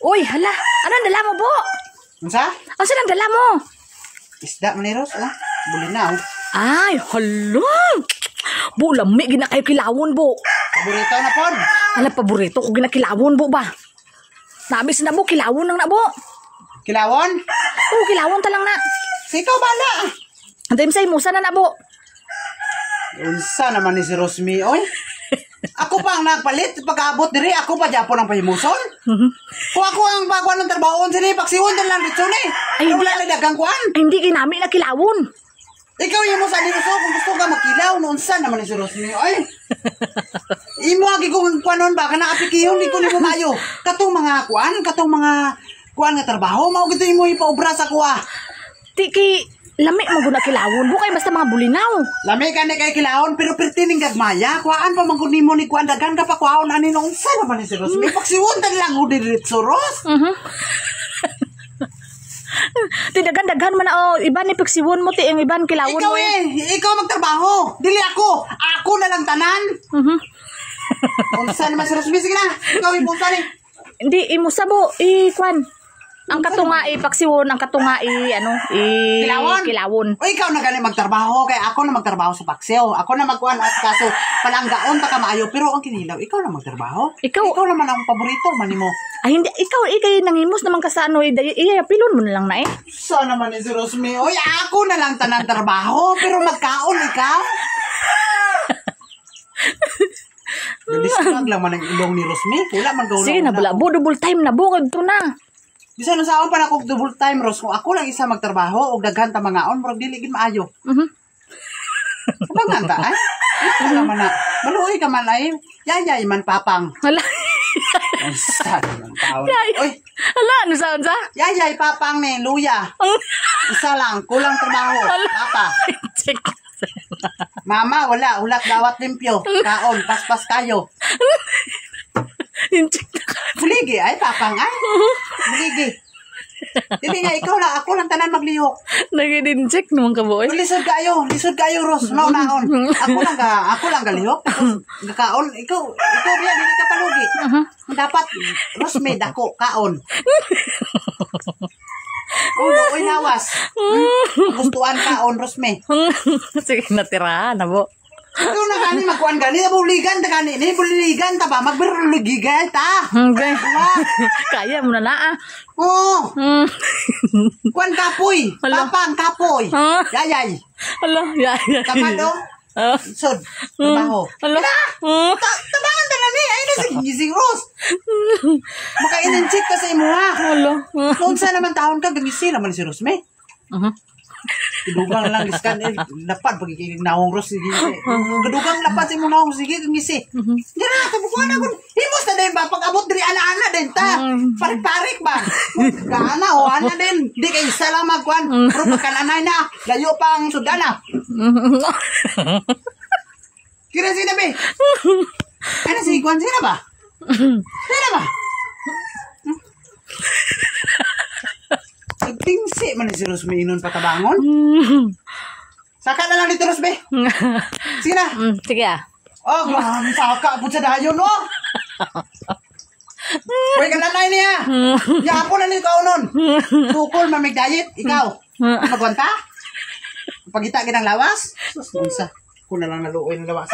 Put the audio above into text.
Uy, hala. Ano ang dala mo, Bo? Unsa? Ano saan ang dala mo? Isda man ni Ros. Bulinaw. Ay, hala. Bo, lami ginakayo kilawon, Bo. Paborito na pod. Hala, paborito ko ginakilawon, Bo ba? Nabis na, Bo. Kilawon lang na, Bo. Kilawon? Oo, kilawon talang na. Sikaw bala. Antayin sa imusa na, Bo. Unsa naman ni si Rosmi, oy? Ako pa ang nagpalit pag-abot diri, ako pa Japon ang pahimuson. Kung ako ang pagkuhan ng trabaho sini, pagsiwon din lang dito ni. Ay, wala na dagang kuan. Ay, hindi kinami na kilawon. Ikaw yung mo sa dito kung gusto ka makilaw, noon sa naman ni si Rosmi, oy. Imo agi kong kuanon ba kana apikiyon di ko nimo mayo. Katong mga kuan nga trabaho mao gito imo ipaobra sa kuha. Tiki, lami mo guna kilawon. Bo kay basta mga bulinaw. Lami ka ni kay kilawon pero pertining gagmaya. Kuhaan pa man nimo ni kuan dagan ka pa kuhaon ani noon sa naman ni si Rosmi. Pagsiwon tan lang udi diretso Ros. Dagan man iban ni pagsiwon mo ti ang iban kilawon ikaw mo. Ikaw magtrabaho. Dili ako. Ako na lang tanan. Unsa naman si Rosmi sige na. Ikaw imong tani. Hindi imusa, Bo. Kwan. Ang katunga paksiwon, ang katunga kilawon. O ikaw na gani magtrabaho kay ako na magtrabaho sa paksiw. Ako na magkuan at kaso palanggaon pa ka maayo pero ang kinilaw ikaw na magtrabaho. Ikaw naman ang paborito man nimo. Ay hindi ikaw nangimos naman ka sa ano pilon mo na lang na Sa naman ni si Rosmi. Oy ako na lang tanan trabaho pero magkaon ikaw. Nadiskag lang man ang ilong ni Rosmi. Wala man gawin. Sige na bala, Bo double time na Bo kadto na. Bisa na sa pa na kog double time Ros. Kung ako lang isa magtrabaho og daghan ta mangaon murag dili gid maayo. Kapag ay? Wala man na. Maluoy ka man ay. Yayay man papang. Hala. Ang sad ng tao. Oy. Hala, ano sa? Yayay papang ni luya. Isa lang, kulang trabaho. Papa. Mama, wala. Ulat gawat limpyo. Kaon, paspas kayo. Buligi ay, papang ay. Buligi. Hindi nga, ikaw lang. Ako lang tanan maglihok. Nag-in-check naman ka, boy. Lisod kayo, Ros. Naon. Ako lang galihok. Gakaon. Ikaw yan, hindi ka palugi. Dapat, Ros, may dako, kaon. Uy, nawas. Gustuan kaon, Ros, may. Sige, natirahan na, Bo. Ito na gani, magkuhan gani. Buligan, ta gani. Buligan, ta ba? Magberlugigan, ta. Okay. Kaya mo na na, Oo. Kuhan kapoy. Papang kapoy. Yayay. Hala, yayay. Kapado. Sod. Trabaho. Hala. Tabangan ta na ni. Ay, gising Ros. Maka-in-check ka sa imo, ha? Hala. Kung saan naman taon ka, gangisira naman si Rosme. Gadugang lang iskan lapad pagiging naong Ros gadugang lapad sa imong naong sige kang gisi dira tabukuan ako himos na din ba pag abot diri ana din ta parik-parik ba gaana o ana din di kay isa lang magkuan pero pagkananay na layo pang sudana kira sina be ano si kuan sina ba Tingsi man si Rosme inon patabangon. Saka na lang dito Rosme. Sige na. Sige ah. Oh, saka pud sa dayon no. Uy kananay niya. Yapo na ni kaunon. Tukol mamig diet ikaw. Magwanta? Pagita ginang lawas? Unsa? Ko na lang naluoy ng lawas.